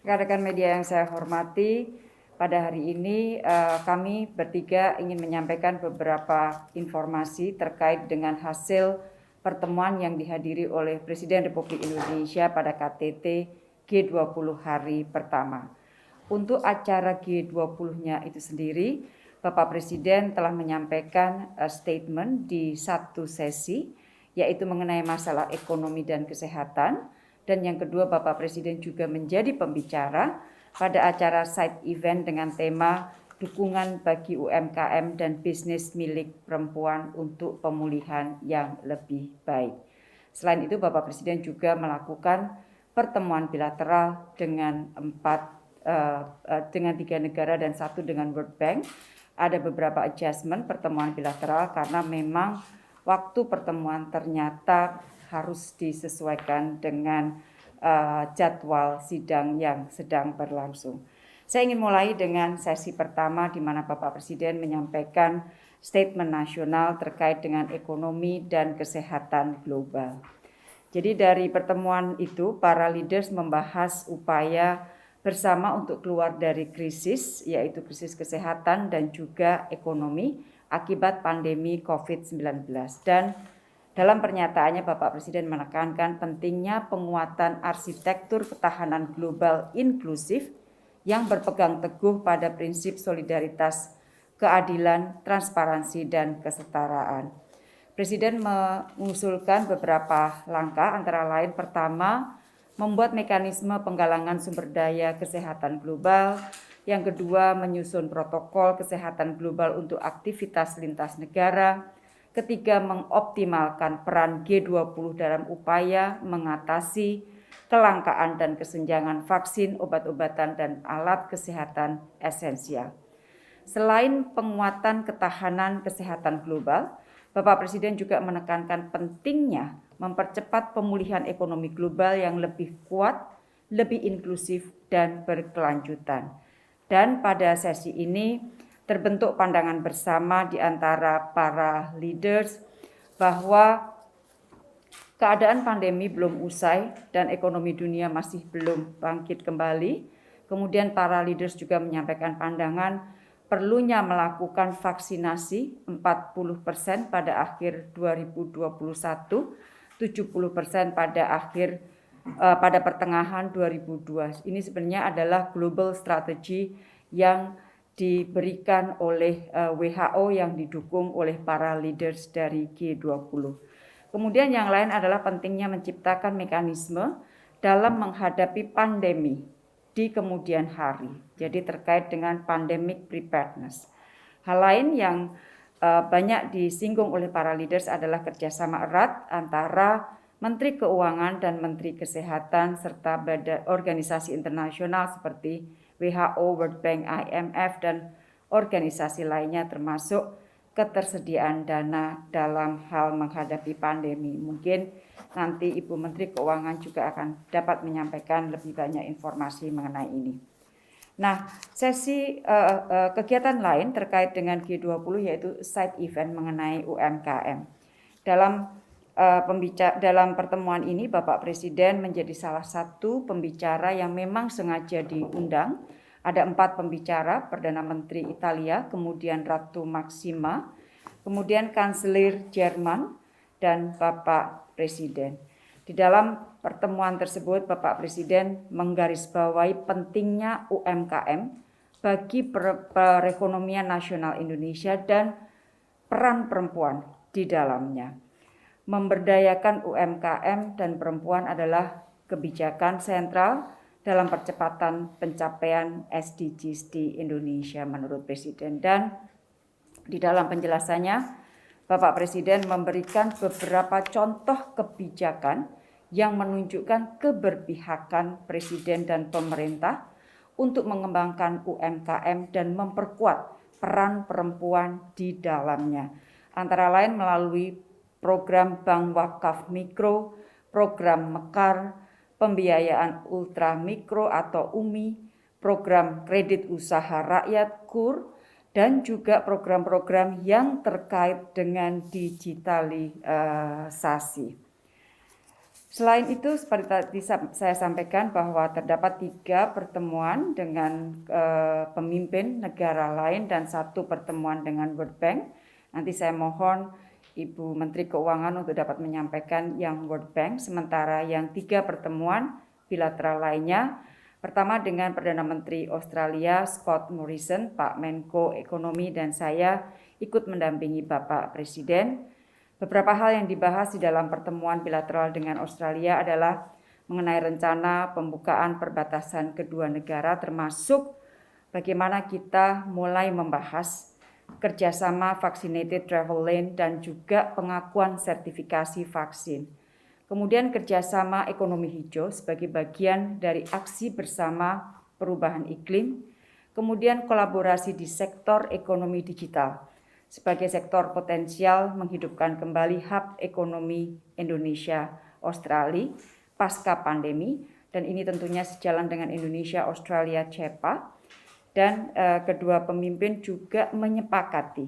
Rekan-rekan media yang saya hormati, pada hari ini kami bertiga ingin menyampaikan beberapa informasi terkait dengan hasil pertemuan yang dihadiri oleh Presiden Republik Indonesia pada KTT G20 hari pertama. Untuk acara G20-nya itu sendiri, Bapak Presiden telah menyampaikan statement di satu sesi, yaitu mengenai masalah ekonomi dan kesehatan. Dan yang kedua, Bapak Presiden juga menjadi pembicara pada acara side event dengan tema dukungan bagi UMKM dan bisnis milik perempuan untuk pemulihan yang lebih baik. Selain itu, Bapak Presiden juga melakukan pertemuan bilateral dengan dengan 3 negara dan 1 dengan World Bank. Ada beberapa adjustment pertemuan bilateral karena memang waktu pertemuan ternyata harus disesuaikan dengan jadwal sidang yang sedang berlangsung. Saya ingin mulai dengan sesi pertama di mana Bapak Presiden menyampaikan statement nasional terkait dengan ekonomi dan kesehatan global. Jadi dari pertemuan itu para leaders membahas upaya bersama untuk keluar dari krisis, yaitu krisis kesehatan dan juga ekonomi akibat pandemi COVID-19. Dan dalam pernyataannya Bapak Presiden menekankan pentingnya penguatan arsitektur ketahanan global inklusif yang berpegang teguh pada prinsip solidaritas, keadilan, transparansi, dan kesetaraan. Presiden mengusulkan beberapa langkah, antara lain pertama, membuat mekanisme penggalangan sumber daya kesehatan global. Yang kedua, menyusun protokol kesehatan global untuk aktivitas lintas negara. Ketiga, mengoptimalkan peran G20 dalam upaya mengatasi kelangkaan dan kesenjangan vaksin, obat-obatan, dan alat kesehatan esensial. Selain penguatan ketahanan kesehatan global, Bapak Presiden juga menekankan pentingnya mempercepat pemulihan ekonomi global yang lebih kuat, lebih inklusif, dan berkelanjutan. Dan pada sesi ini terbentuk pandangan bersama di antara para leaders bahwa keadaan pandemi belum usai dan ekonomi dunia masih belum bangkit kembali. Kemudian para leaders juga menyampaikan pandangan perlunya melakukan vaksinasi 40% pada akhir 2021, 70% pada pertengahan 2022. Ini sebenarnya adalah global strategy yang diberikan oleh WHO yang didukung oleh para leaders dari G20. Kemudian yang lain adalah pentingnya menciptakan mekanisme dalam menghadapi pandemi di kemudian hari. Jadi terkait dengan pandemic preparedness. Hal lain yang banyak disinggung oleh para leaders adalah kerjasama erat antara Menteri Keuangan dan Menteri Kesehatan serta organisasi internasional seperti WHO, World Bank, IMF, dan organisasi lainnya termasuk ketersediaan dana dalam hal menghadapi pandemi. Mungkin nanti Ibu Menteri Keuangan juga akan dapat menyampaikan lebih banyak informasi mengenai ini. Nah, sesi kegiatan lain terkait dengan G20 yaitu side event mengenai UMKM. Dalam pertemuan ini Bapak Presiden menjadi salah satu pembicara yang memang sengaja diundang. Ada 4 pembicara, Perdana Menteri Italia, kemudian Ratu Maxima, kemudian Kanselir Jerman, dan Bapak Presiden. Di dalam pertemuan tersebut Bapak Presiden menggarisbawahi pentingnya UMKM bagi perekonomian nasional Indonesia dan peran perempuan di dalamnya. Memberdayakan UMKM dan perempuan adalah kebijakan sentral dalam percepatan pencapaian SDGs di Indonesia menurut Presiden. Dan di dalam penjelasannya Bapak Presiden memberikan beberapa contoh kebijakan yang menunjukkan keberpihakan Presiden dan pemerintah untuk mengembangkan UMKM dan memperkuat peran perempuan di dalamnya. Antara lain melalui program Bank Wakaf Mikro, program Mekar, pembiayaan ultra mikro atau UMI, program kredit usaha rakyat KUR, dan juga program-program yang terkait dengan digitalisasi. Selain itu, seperti tadi saya sampaikan bahwa terdapat 3 pertemuan dengan pemimpin negara lain dan 1 pertemuan dengan World Bank. Nanti saya mohon Ibu Menteri Keuangan untuk dapat menyampaikan yang World Bank, sementara yang 3 pertemuan bilateral lainnya. Pertama dengan Perdana Menteri Australia Scott Morrison, Pak Menko Ekonomi dan saya ikut mendampingi Bapak Presiden. Beberapa hal yang dibahas di dalam pertemuan bilateral dengan Australia adalah mengenai rencana pembukaan perbatasan kedua negara, termasuk bagaimana kita mulai membahas kerjasama Vaccinated Travel Lane dan juga pengakuan sertifikasi vaksin. Kemudian kerjasama ekonomi hijau sebagai bagian dari aksi bersama perubahan iklim. Kemudian kolaborasi di sektor ekonomi digital sebagai sektor potensial menghidupkan kembali hub ekonomi Indonesia Australia pasca pandemi, dan ini tentunya sejalan dengan Indonesia Australia CEPA. Dan kedua pemimpin juga menyepakati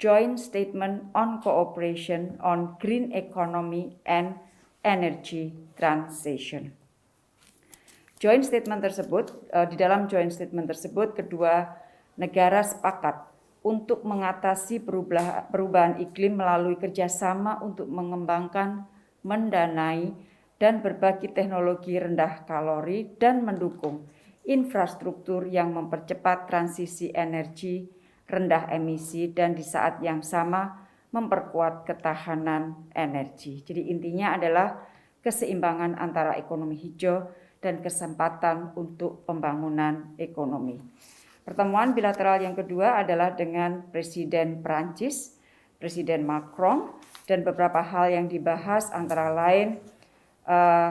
Joint Statement on Cooperation on Green Economy and Energy Transition. Joint Statement tersebut, di dalam Joint Statement tersebut kedua negara sepakat untuk mengatasi perubahan iklim melalui kerjasama untuk mengembangkan, mendanai, dan berbagi teknologi rendah kalori dan mendukung infrastruktur yang mempercepat transisi energi rendah emisi dan di saat yang sama memperkuat ketahanan energi. Jadi intinya adalah keseimbangan antara ekonomi hijau dan kesempatan untuk pembangunan ekonomi. Pertemuan bilateral yang kedua adalah dengan Presiden Prancis, Presiden Macron, dan beberapa hal yang dibahas antara lain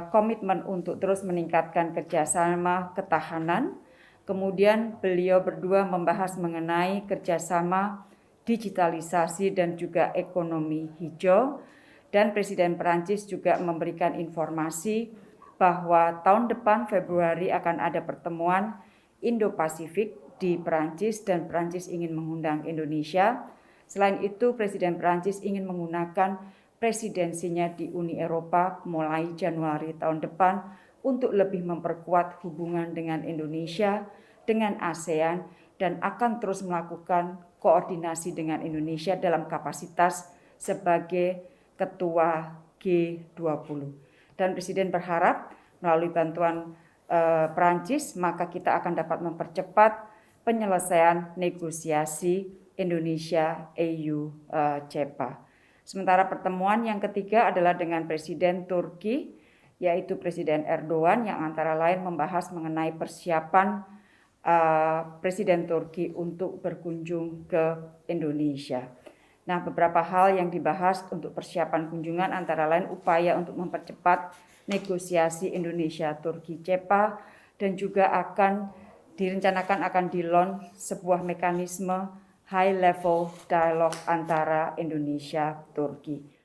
komitmen untuk terus meningkatkan kerjasama ketahanan. Kemudian beliau berdua membahas mengenai kerjasama digitalisasi dan juga ekonomi hijau. Dan Presiden Prancis juga memberikan informasi bahwa tahun depan Februari akan ada pertemuan Indo-Pasifik di Perancis dan Perancis ingin mengundang Indonesia. Selain itu, Presiden Perancis ingin menggunakan presidensinya di Uni Eropa mulai Januari tahun depan untuk lebih memperkuat hubungan dengan Indonesia, dengan ASEAN, dan akan terus melakukan koordinasi dengan Indonesia dalam kapasitas sebagai Ketua G20. Dan Presiden berharap melalui bantuan Perancis, maka kita akan dapat mempercepat penyelesaian negosiasi Indonesia-EU CEPA. Sementara pertemuan yang ketiga adalah dengan Presiden Turki, yaitu Presiden Erdogan, yang antara lain membahas mengenai persiapan Presiden Turki untuk berkunjung ke Indonesia. Nah, beberapa hal yang dibahas untuk persiapan kunjungan antara lain upaya untuk mempercepat negosiasi Indonesia-Turki CEPA, dan juga direncanakan akan di-launch sebuah mekanisme high level dialogue antara Indonesia-Turki.